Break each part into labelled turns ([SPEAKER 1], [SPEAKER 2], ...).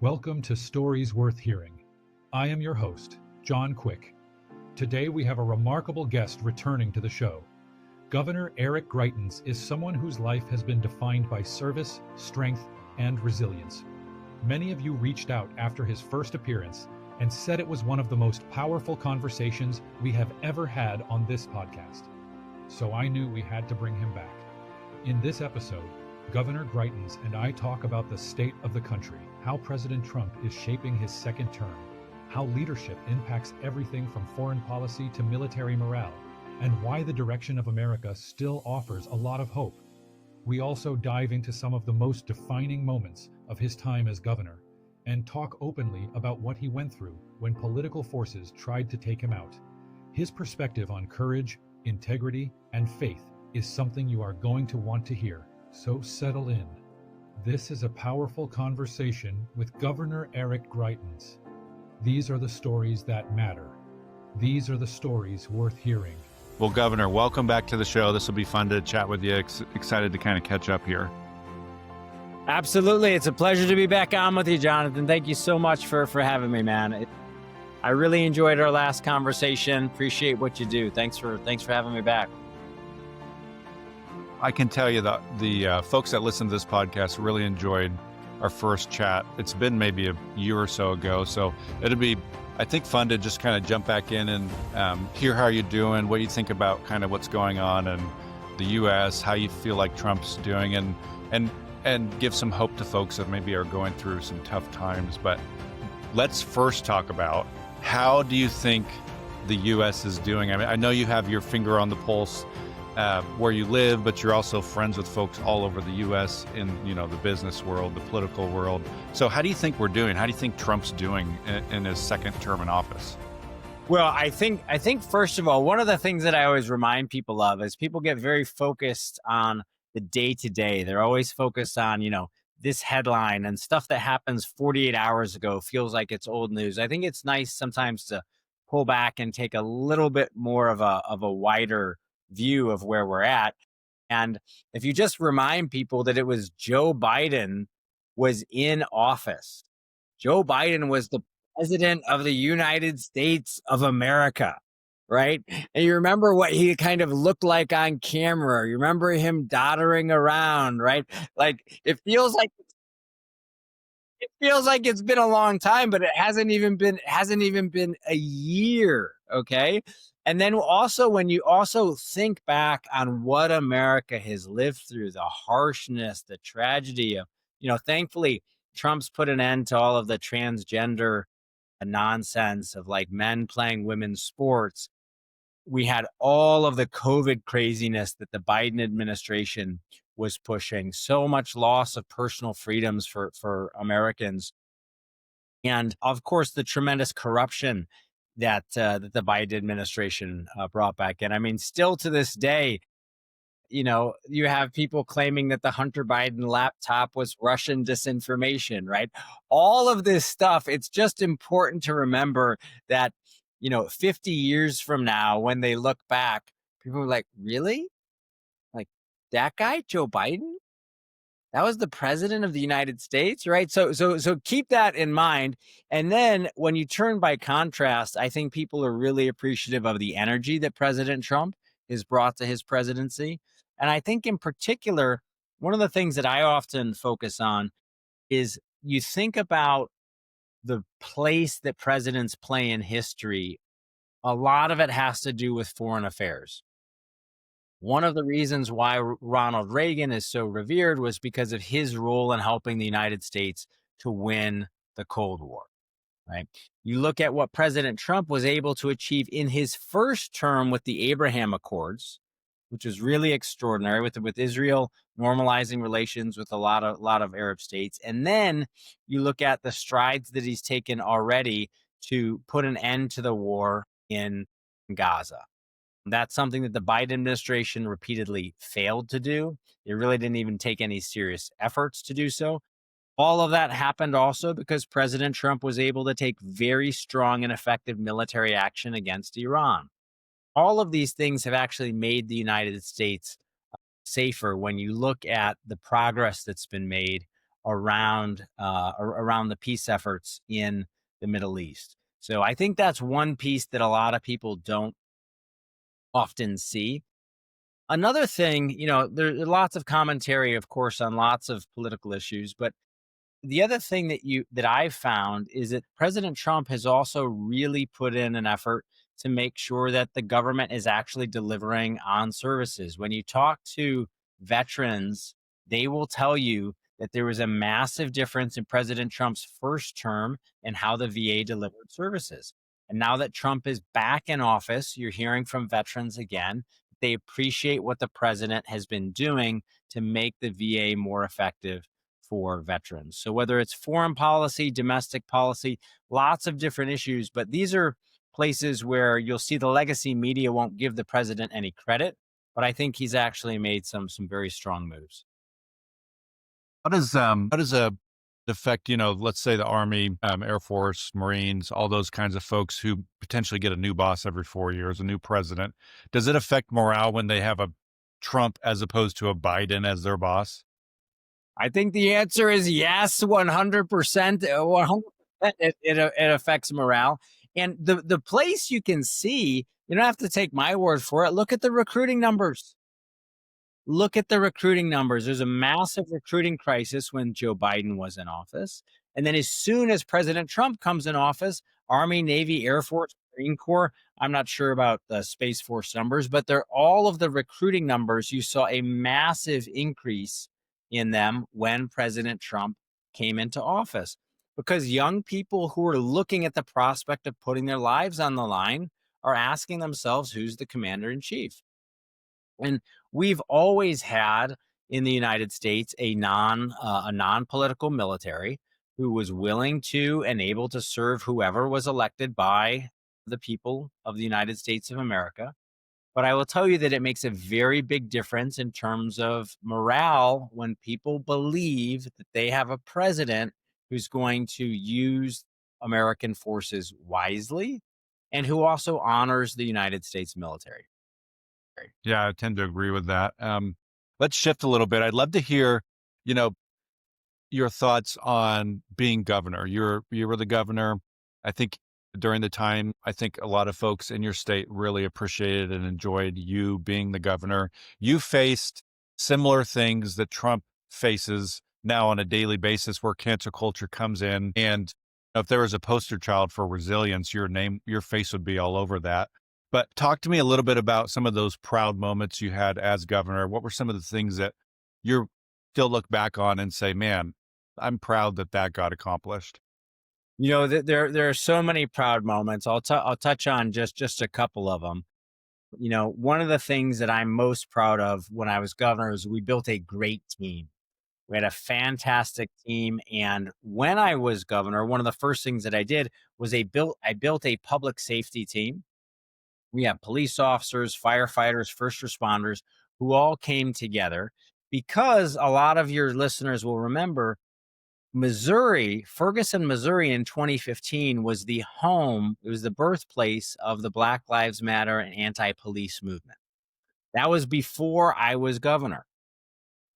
[SPEAKER 1] Welcome to Stories Worth Hearing. I am your host, John Quick. Today we have a remarkable guest returning to the show. Governor Eric Greitens is someone whose life has been defined by service, strength, and resilience. Many of you reached out after his first appearance and said it was one of the most powerful conversations we have ever had on this podcast. So I knew we had to bring him back. In this episode, Governor Greitens and I talk about the state of the country, how President Trump is shaping his second term, how leadership impacts everything from foreign policy to military morale, and why the direction of America still offers a lot of hope. We also dive into some of the most defining moments of his time as governor and talk openly about what he went through when political forces tried to take him out. His perspective on courage, integrity, and faith is something you are going to want to hear. So settle in. This is a powerful conversation with Governor Eric Greitens. These are the stories that matter. These are the stories worth hearing.
[SPEAKER 2] Well, Governor, welcome back to the show. This will be fun to chat with you. Excited to kind of catch up here.
[SPEAKER 3] Absolutely. It's a pleasure to be back on with you, Jonathan. Thank you so much for having me, man. I really enjoyed our last conversation. Appreciate what you do. Thanks for having me back.
[SPEAKER 2] I can tell you that the folks that listen to this podcast really enjoyed our first chat. It's been maybe a year or so ago, so it'll be, I think, fun to just kind of jump back in and hear how you're doing, what you think about kind of what's going on in the U.S., how you feel like Trump's doing, and give some hope to folks that maybe are going through some tough times. But let's first talk about, how do you think the U.S. is doing? I mean, I know you have your finger on the pulse where you live, but you're also friends with folks all over the U.S. in, the business world, the political world. So how do you think we're doing? How do you think Trump's doing in his second term in office?
[SPEAKER 3] Well, I think first of all, one of the things that I always remind people of is people get very focused on the day to day. They're always focused on, this headline, and stuff that happens 48 hours ago feels like it's old news. I think it's nice sometimes to pull back and take a little bit more of a wider view of where we're at. And if you just remind people that it was Joe Biden was in office, Joe Biden was the president of the United States of America, right? And you remember what he kind of looked like on camera. You remember him doddering around, right? Like it feels like it's been a long time, but it hasn't even been a year. Okay. And then also, when you also think back on what America has lived through, the harshness, the tragedy of, thankfully, Trump's put an end to all of the transgender nonsense of like men playing women's sports. We had all of the COVID craziness that the Biden administration was pushing, so much loss of personal freedoms for Americans. And of course, the tremendous corruption that the Biden administration brought back in. I mean, still to this day, you have people claiming that the Hunter Biden laptop was Russian disinformation, right? All of this stuff, it's just important to remember that, 50 years from now, when they look back, people are like, really? Like that guy, Joe Biden? That was the president of the United States, right? So keep that in mind. And then when you turn by contrast, I think people are really appreciative of the energy that President Trump has brought to his presidency. And I think in particular, one of the things that I often focus on is you think about the place that presidents play in history. A lot of it has to do with foreign affairs. One of the reasons why Ronald Reagan is so revered was because of his role in helping the United States to win the Cold War, right? You look at what President Trump was able to achieve in his first term with the Abraham Accords, which was really extraordinary, with Israel normalizing relations with a lot of Arab states. And then you look at the strides that he's taken already to put an end to the war in Gaza. That's something that the Biden administration repeatedly failed to do. They really didn't even take any serious efforts to do so. All of that happened also because President Trump was able to take very strong and effective military action against Iran. All of these things have actually made the United States safer when you look at the progress that's been made around around the peace efforts in the Middle East. So I think that's one piece that a lot of people don't often see. Another thing, there's lots of commentary, of course, on lots of political issues, but the other thing that I've found is that President Trump has also really put in an effort to make sure that the government is actually delivering on services. When you talk to veterans, they will tell you that there was a massive difference in President Trump's first term and how the VA delivered services. And now that Trump is back in office, you're hearing from veterans again. They appreciate what the president has been doing to make the VA more effective for veterans. So whether it's foreign policy, domestic policy, lots of different issues, but these are places where you'll see the legacy media won't give the president any credit, but I think he's actually made some very strong moves.
[SPEAKER 2] How does a affect, let's say the Army, Air Force, Marines, all those kinds of folks who potentially get a new boss every 4 years, a new president? Does it affect morale when they have a Trump as opposed to a Biden as their boss?
[SPEAKER 3] I think the answer is yes, 100%. 100%. It affects morale. And the place you can see, you don't have to take my word for it. Look at the recruiting numbers. Look at the recruiting numbers. There's a massive recruiting crisis when Joe Biden was in office. And then as soon as President Trump comes in office, Army, Navy, Air Force, Marine Corps, I'm not sure about the Space Force numbers, but they're all of the recruiting numbers. You saw a massive increase in them when President Trump came into office because young people who are looking at the prospect of putting their lives on the line are asking themselves, who's the commander in chief? And we've always had in the United States a non-political military who was willing to and able to serve whoever was elected by the people of the United States of America. But I will tell you that it makes a very big difference in terms of morale when people believe that they have a president who's going to use American forces wisely and who also honors the United States military.
[SPEAKER 2] Yeah, I tend to agree with that. Let's shift a little bit. I'd love to hear, you know, your thoughts on being governor. You were the governor. I think during the time, I think a lot of folks in your state really appreciated and enjoyed you being the governor. You faced similar things that Trump faces now on a daily basis, where cancel culture comes in. And if there was a poster child for resilience, your face would be all over that. But talk to me a little bit about some of those proud moments you had as governor. What were some of the things that you still look back on and say, man, I'm proud that got accomplished?
[SPEAKER 3] There are so many proud moments. I'll touch on just a couple of them. One of the things that I'm most proud of when I was governor is we built a great team. We had a fantastic team. And when I was governor, one of the first things that I did was I built a public safety team. We have police officers, firefighters, first responders who all came together because a lot of your listeners will remember Ferguson, Missouri in 2015 was it was the birthplace of the Black Lives Matter and anti-police movement. That was before I was governor.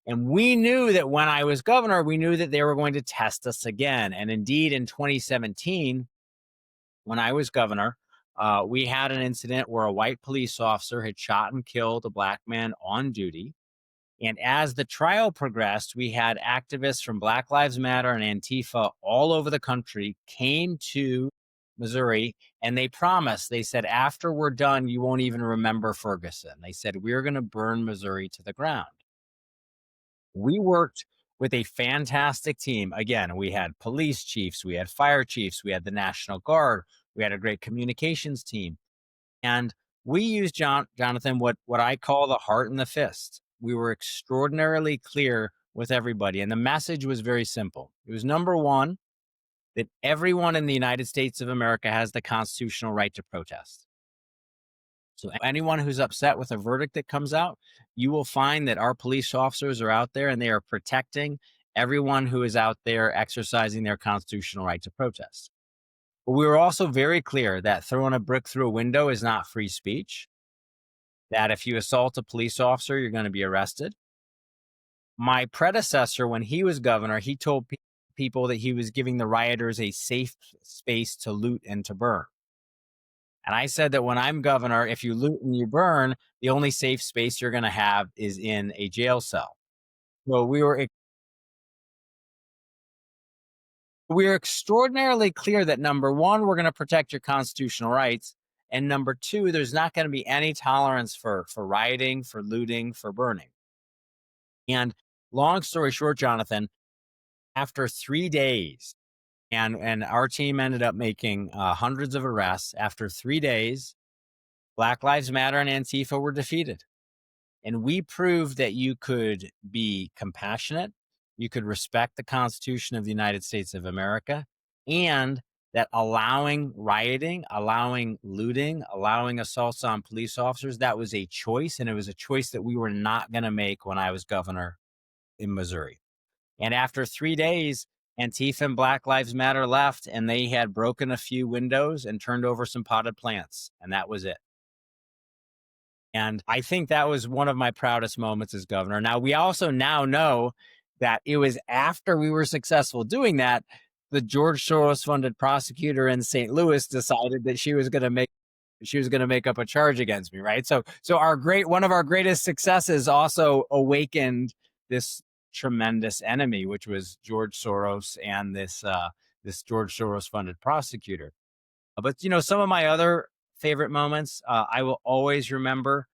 [SPEAKER 3] And we knew that when I was governor, we knew that they were going to test us again. And indeed, in 2017, when I was governor, we had an incident where a white police officer had shot and killed a black man on duty. And as the trial progressed, we had activists from Black Lives Matter and Antifa all over the country came to Missouri, and they said, after we're done, you won't even remember Ferguson. They said, we're going to burn Missouri to the ground. We worked with a fantastic team. Again, we had police chiefs, we had fire chiefs, we had the National Guard, we had a great communications team. And we used, Jonathan, what I call the heart and the fist. We were extraordinarily clear with everybody. And the message was very simple. It was, number one, that everyone in the United States of America has the constitutional right to protest. So anyone who's upset with a verdict that comes out, you will find that our police officers are out there and they are protecting everyone who is out there exercising their constitutional right to protest. But we were also very clear that throwing a brick through a window is not free speech, that if you assault a police officer, you're going to be arrested. My predecessor, when he was governor, he told people that he was giving the rioters a safe space to loot and to burn. And I said that when I'm governor, if you loot and you burn, the only safe space you're going to have is in a jail cell. So we were extraordinarily clear that number one, we're going to protect your constitutional rights. And number two, there's not going to be any tolerance for rioting, for looting, for burning. And long story short, Jonathan, after 3 days, and our team ended up making hundreds of arrests. After 3 days, Black Lives Matter and Antifa were defeated. And we proved that you could be compassionate, you could respect the Constitution of the United States of America, and that allowing rioting, allowing looting, allowing assaults on police officers, that was a choice. And it was a choice that we were not going to make when I was governor in Missouri. And after 3 days, Antifa and Black Lives Matter left, and they had broken a few windows and turned over some potted plants. And that was it. And I think that was one of my proudest moments as governor. Now, we also now know that it was after we were successful doing that, the George Soros funded prosecutor in St. Louis decided that she was going to make up a charge against me, right? So one of our greatest successes also awakened this tremendous enemy, which was George Soros and this George Soros funded prosecutor. But some of my other favorite moments, I will always remember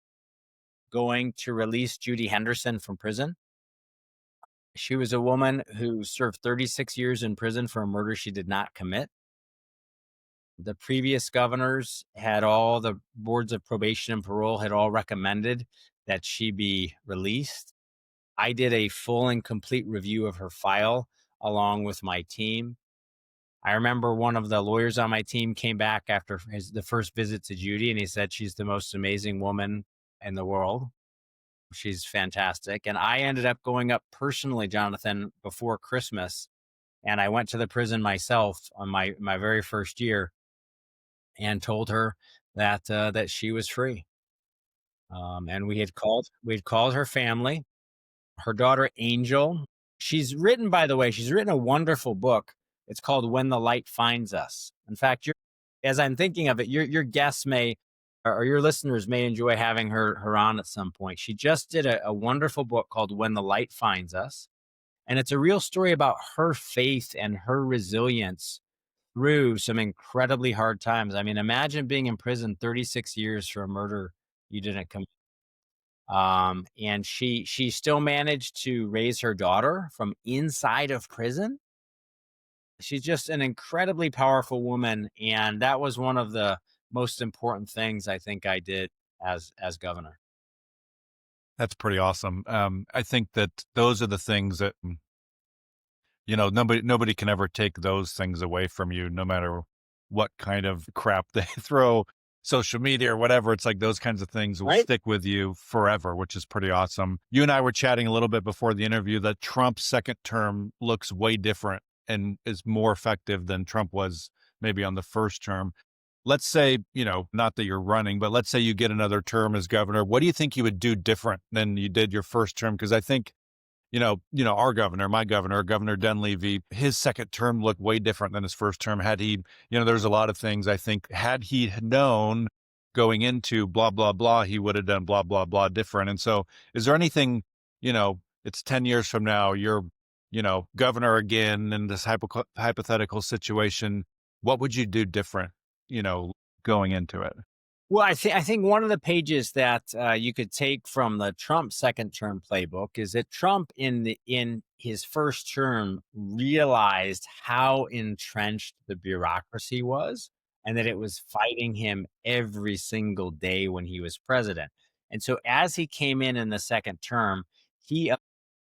[SPEAKER 3] going to release Judy Henderson from prison. She was a woman who served 36 years in prison for a murder she did not commit. The previous governors all the boards of probation and parole had all recommended that she be released. I did a full and complete review of her file along with my team. I remember one of the lawyers on my team came back after the first visit to Judy, and he said she's the most amazing woman in the world. She's fantastic. And I ended up going up personally, Jonathan, before Christmas. And I went to the prison myself on my very first year and told her that she was free. And we had called her family, her daughter, Angel. She's written a wonderful book. It's called When the Light Finds Us. In fact, as I'm thinking of it, your guests or your listeners may enjoy having her on at some point. She just did a wonderful book called When the Light Finds Us. And it's a real story about her faith and her resilience through some incredibly hard times. I mean, imagine being in prison 36 years for a murder you didn't commit. And she still managed to raise her daughter from inside of prison. She's just an incredibly powerful woman. And that was one of the most important things I think I did as governor.
[SPEAKER 2] That's pretty awesome. I think that those are the things that, nobody can ever take those things away from you, no matter what kind of crap they throw, social media or whatever. It's like those kinds of things will stick with you forever, which is pretty awesome. You and I were chatting a little bit before the interview that Trump's second term looks way different and is more effective than Trump was maybe on the first term. Let's say, not that you're running, but let's say you get another term as governor. What do you think you would do different than you did your first term? Because I think, our governor, my governor, Governor Dunleavy, his second term looked way different than his first term. Had he, there's a lot of things I think, had he known going into blah, blah, blah, he would have done blah, blah, blah different. And so is there anything, it's 10 years from now, you're, governor again in this hypothetical situation, what would you do different, going into it?
[SPEAKER 3] Well, I think one of the pages that you could take from the Trump second term playbook is that Trump in his first term realized how entrenched the bureaucracy was, and that it was fighting him every single day when he was president. And so as he came in the second term, he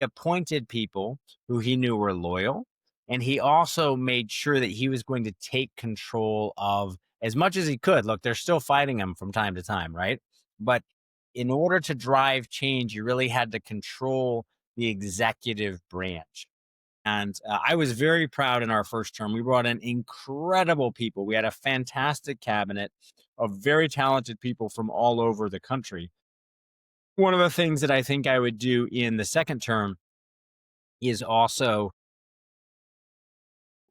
[SPEAKER 3] appointed people who he knew were loyal. And he also made sure that he was going to take control of as much as he could. Look, they're still fighting him from time to time, right? But in order to drive change, you really had to control the executive branch. And I was very proud in our first term. We brought in incredible people. We had a fantastic cabinet of very talented people from all over the country. One of the things that I think I would do in the second term is also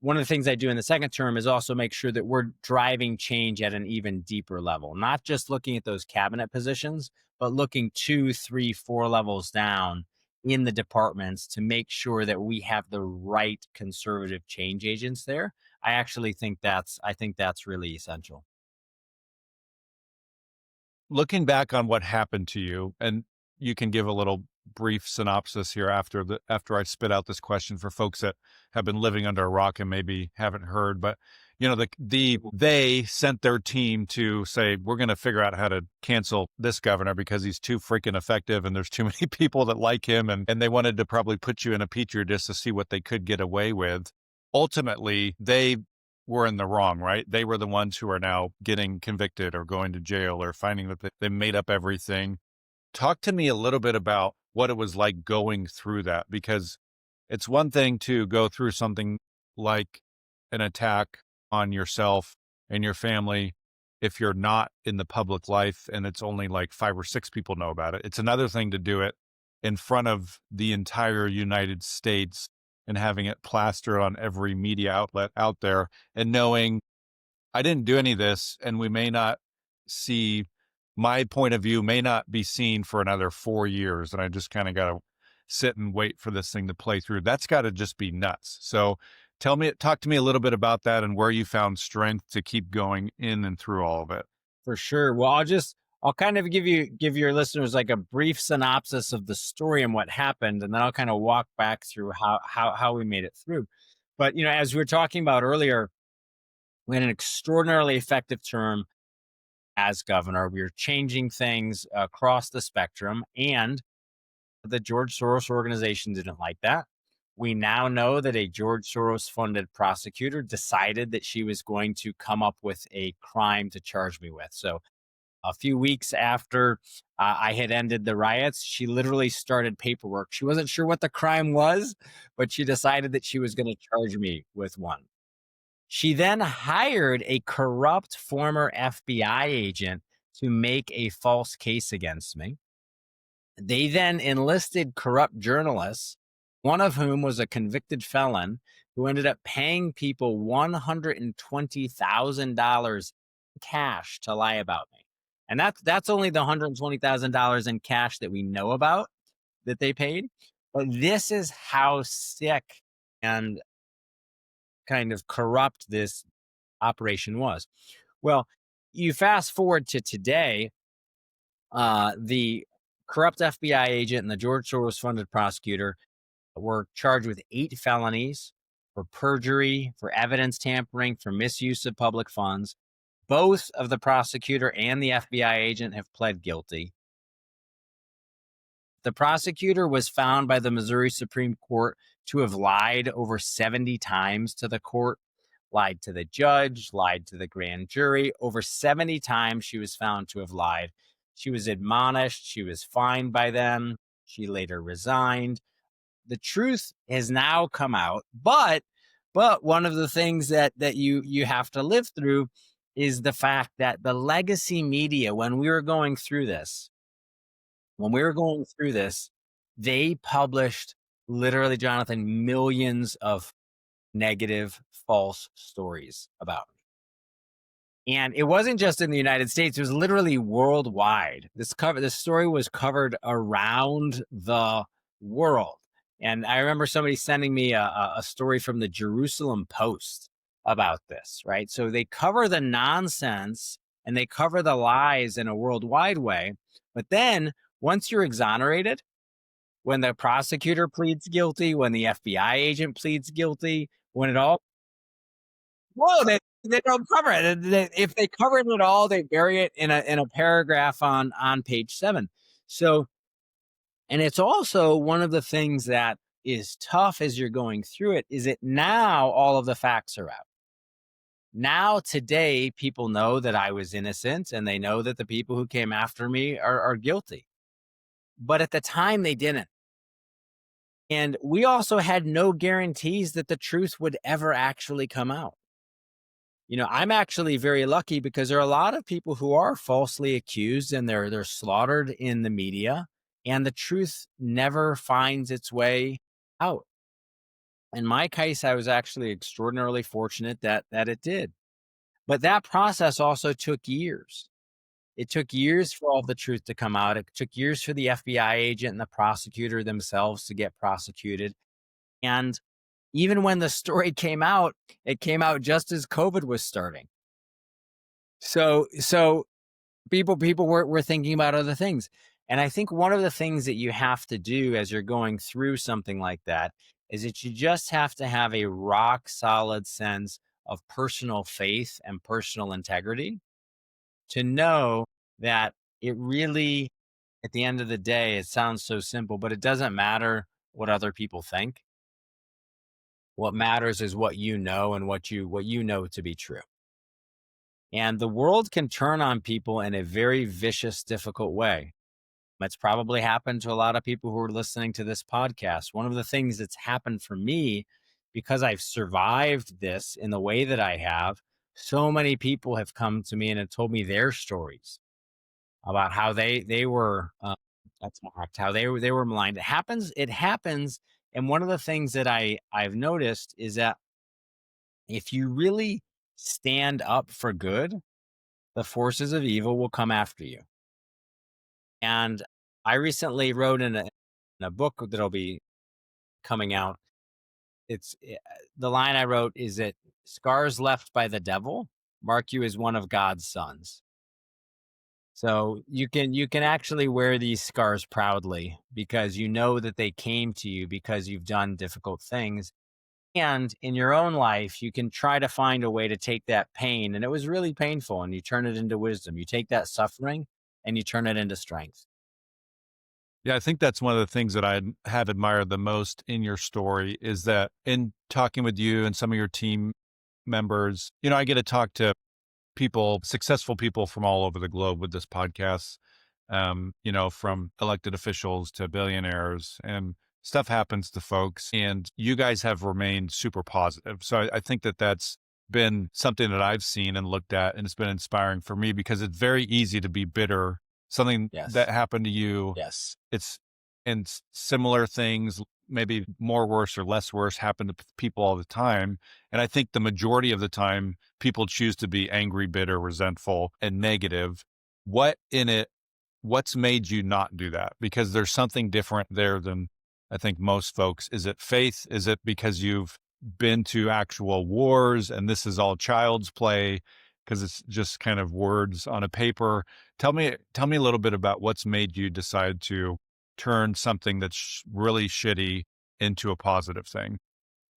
[SPEAKER 3] one of the things I do in the second term is also make sure that we're driving change at an even deeper level, not just looking at those cabinet positions, but looking 2, 3, 4 levels down in the departments to make sure that we have the right conservative change agents there. I think that's really essential.
[SPEAKER 2] Looking back on what happened to you, and you can give a little brief synopsis here after I spit out this question for folks that have been living under a rock and maybe haven't heard. But they sent their team to say, we're going to figure out how to cancel this governor because he's too freaking effective and there's too many people that like him, and they wanted to probably put you in a petri dish to see what they could get away with. Ultimately, they were in the wrong, right? They were the ones who are now getting convicted or going to jail or finding that they made up everything. Talk to me a little bit about what it was like going through that, because it's one thing to go through something like an attack on yourself and your family if you're not in the public life and it's only like 5 or 6 people know about it. It's another thing to do it in front of the entire United States and having it plastered on every media outlet out there and knowing I didn't do any of this, and we may not see my point of view may not be seen for another 4 years. And I just kind of got to sit and wait for this thing to play through. That's got to just be nuts. So talk to me a little bit about that and where you found strength to keep going in and through all of it.
[SPEAKER 3] For sure. Well, I'll kind of give your listeners like a brief synopsis of the story and what happened, and then I'll kind of walk back through how we made it through. But as we were talking about earlier, we had an extraordinarily effective term as governor. We were changing things across the spectrum, and the George Soros organization didn't like that. We now know that a George Soros funded prosecutor decided that she was going to come up with a crime to charge me with. So a few weeks after I had ended the riots, she literally started paperwork. She wasn't sure what the crime was, but she decided that she was going to charge me with one. She then hired a corrupt former FBI agent to make a false case against me. They then enlisted corrupt journalists, one of whom was a convicted felon who ended up paying people $120,000 cash to lie about me. And that's only the $120,000 in cash that we know about that they paid. But this is how sick and kind of corrupt this operation was. Well, you fast forward to today, the corrupt FBI agent and the George Soros funded prosecutor were charged with 8 felonies for perjury, for evidence tampering, for misuse of public funds. Both of the prosecutor and the FBI agent have pled guilty. The prosecutor was found by the Missouri Supreme Court to have lied over 70 times to the court, lied to the judge, lied to the grand jury. Over 70 times she was found to have lied. She was admonished. She was fined by them. She later resigned. The truth has now come out, but one of the things that you have to live through is the fact that the legacy media, when we were going through this, they published literally, Jonathan, millions of negative, false stories about me. And it wasn't just in the United States, it was literally worldwide. This story was covered around the world. And I remember somebody sending me a story from the Jerusalem Post about this, right? So they cover the nonsense and they cover the lies in a worldwide way. But then once you're exonerated, when the prosecutor pleads guilty, when the FBI agent pleads guilty, when it all, whoa, they don't cover it. If they cover it at all, they bury it in a paragraph on page 7. So, and it's also one of the things that is tough as you're going through it is that now all of the facts are out. Now, today, people know that I was innocent and they know that the people who came after me are guilty. But at the time, they didn't. And we also had no guarantees that the truth would ever actually come out. I'm actually very lucky because there are a lot of people who are falsely accused and they're slaughtered in the media, and the truth never finds its way out. In my case, I was actually extraordinarily fortunate that it did. But that process also took years. It took years for all the truth to come out. It took years for the FBI agent and the prosecutor themselves to get prosecuted. And even when the story came out, it came out just as COVID was starting. So people were thinking about other things. And I think one of the things that you have to do as you're going through something like that is that you just have to have a rock solid sense of personal faith and personal integrity to know that it really, at the end of the day, it sounds so simple, but it doesn't matter what other people think. What matters is what you know and what you know to be true. And the world can turn on people in a very vicious, difficult way. It's probably happened to a lot of people who are listening to this podcast. One of the things that's happened for me, because I've survived this in the way that I have, so many people have come to me and have told me their stories about how they were attacked, how they were maligned. It happens, and one of the things that I've noticed is that if you really stand up for good, the forces of evil will come after you. And I recently wrote in a book that'll be coming out. The line I wrote is that scars left by the devil mark you as one of God's sons. So you can actually wear these scars proudly because you know that they came to you because you've done difficult things. And in your own life, you can try to find a way to take that pain, and it was really painful, and you turn it into wisdom. You take that suffering and you turn it into strength.
[SPEAKER 2] Yeah, I think that's one of the things that I have admired the most in your story is that in talking with you and some of your team members, I get to talk to people, successful people from all over the globe with this podcast, from elected officials to billionaires, and stuff happens to folks. And you guys have remained super positive. So I think that that's been something that I've seen and looked at, and it's been inspiring for me because it's very easy to be bitter. Something
[SPEAKER 3] Yes.
[SPEAKER 2] that happened to you,
[SPEAKER 3] Yes.
[SPEAKER 2] it's and similar things, maybe more worse or less worse, happen to people all the time. And I think the majority of the time, people choose to be angry, bitter, resentful, and negative. What in it? What's made you not do that? Because there's something different there than I think most folks. Is it faith? Is it because you've been to actual wars and this is all child's play? Because it's just kind of words on a paper. Tell me a little bit about what's made you decide to turn something that's really shitty into a positive thing.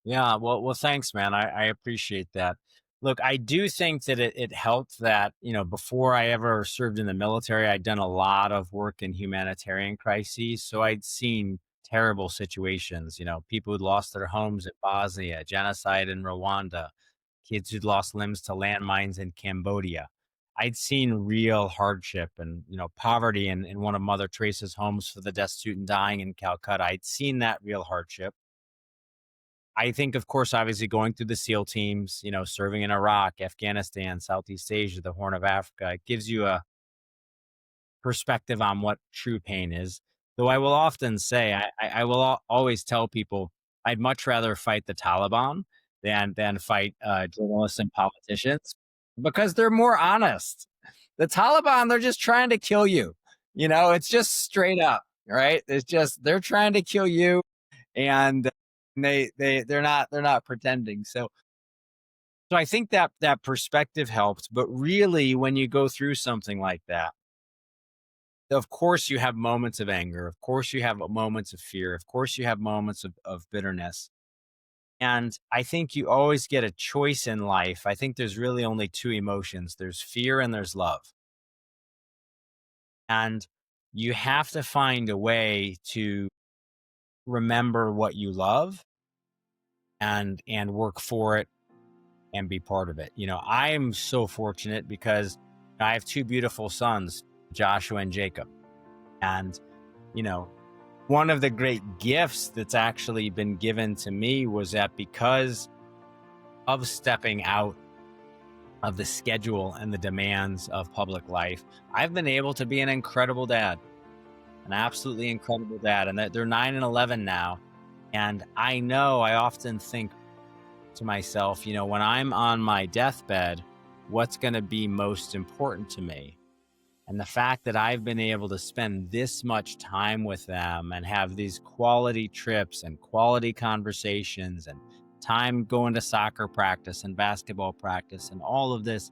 [SPEAKER 3] Yeah, well, thanks, man. I appreciate that. Look, I do think that it helped that, before I ever served in the military, I'd done a lot of work in humanitarian crises. So I'd seen terrible situations, people who'd lost their homes in Bosnia, genocide in Rwanda, kids who'd lost limbs to landmines in Cambodia. I'd seen real hardship and, poverty in one of Mother Teresa's homes for the destitute and dying in Calcutta. I'd seen that real hardship. I think, of course, obviously going through the SEAL teams, serving in Iraq, Afghanistan, Southeast Asia, the Horn of Africa, it gives you a perspective on what true pain is. Though I will often say, I will always tell people, I'd much rather fight the Taliban than fight journalists and politicians because they're more honest. The Taliban, they're just trying to kill you. It's just straight up, right? It's just they're trying to kill you, and they're not pretending. So I think that perspective helps. But really, when you go through something like that, of course you have moments of anger. Of course you have moments of fear. Of course you have moments of bitterness. And I think you always get a choice in life. I think there's really only two emotions. There's fear and there's love. And you have to find a way to remember what you love and work for it and be part of it. I'm so fortunate because I have two beautiful sons, Joshua and Jacob. And, one of the great gifts that's actually been given to me was that because of stepping out of the schedule and the demands of public life, I've been able to be an incredible dad, an absolutely incredible dad. And they're 9 and 11 now. And I know I often think to myself, when I'm on my deathbed, what's going to be most important to me? And the fact that I've been able to spend this much time with them and have these quality trips and quality conversations and time going to soccer practice and basketball practice and all of this,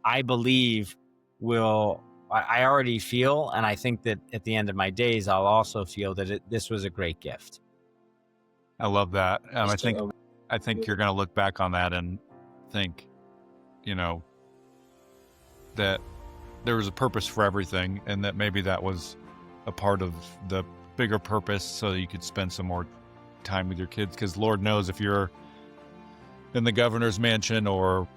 [SPEAKER 3] I believe I already feel, and I think that at the end of my days, I'll also feel that this was a great gift.
[SPEAKER 2] I love that. I think you're going to look back on that and think, that there was a purpose for everything, and that maybe that was a part of the bigger purpose so that you could spend some more time with your kids. Because Lord knows if you're in the governor's mansion or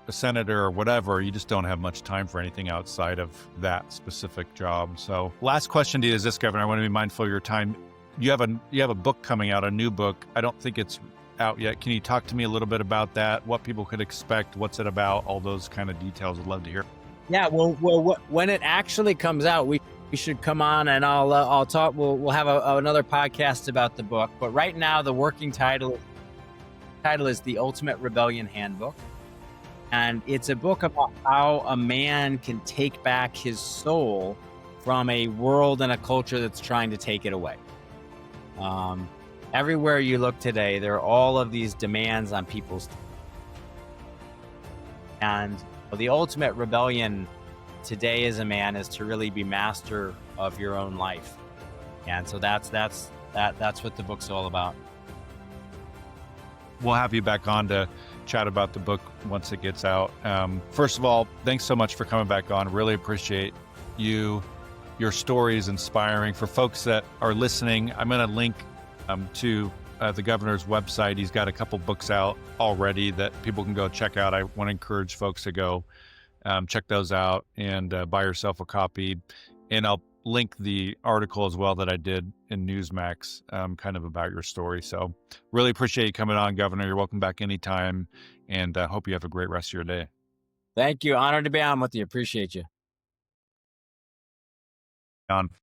[SPEAKER 2] a senator or whatever, you just don't have much time for anything outside of that specific job. So last question to you is this, Governor. I want to be mindful of your time. You have a book coming out, a new book. I don't think it's out yet. Can you talk to me a little bit about that? What people could expect? What's it about? All those kind of details. I'd love to hear.
[SPEAKER 3] Yeah, well, when it actually comes out, we should come on and I'll talk. We'll have another podcast about the book. But right now, the working title is The Ultimate Rebellion Handbook, and it's a book about how a man can take back his soul from a world and a culture that's trying to take it away. Everywhere you look today, there are all of these demands on people's, and the ultimate rebellion today as a man is to really be master of your own life. And so that's what the book's all about.
[SPEAKER 2] We'll have you back on to chat about the book once it gets out. First of all, thanks so much for coming back on. Really appreciate you. Your story is inspiring. For folks that are listening, I'm going to link to the governor's website. He's got a couple books out already that people can go check out. I want to encourage folks to go check those out and buy yourself a copy. And I'll link the article as well that I did in Newsmax, kind of about your story. So really appreciate you coming on, Governor. You're welcome back anytime, and hope you have a great rest of your day.
[SPEAKER 3] Thank you. Honored to be on with you. Appreciate you.
[SPEAKER 2] On.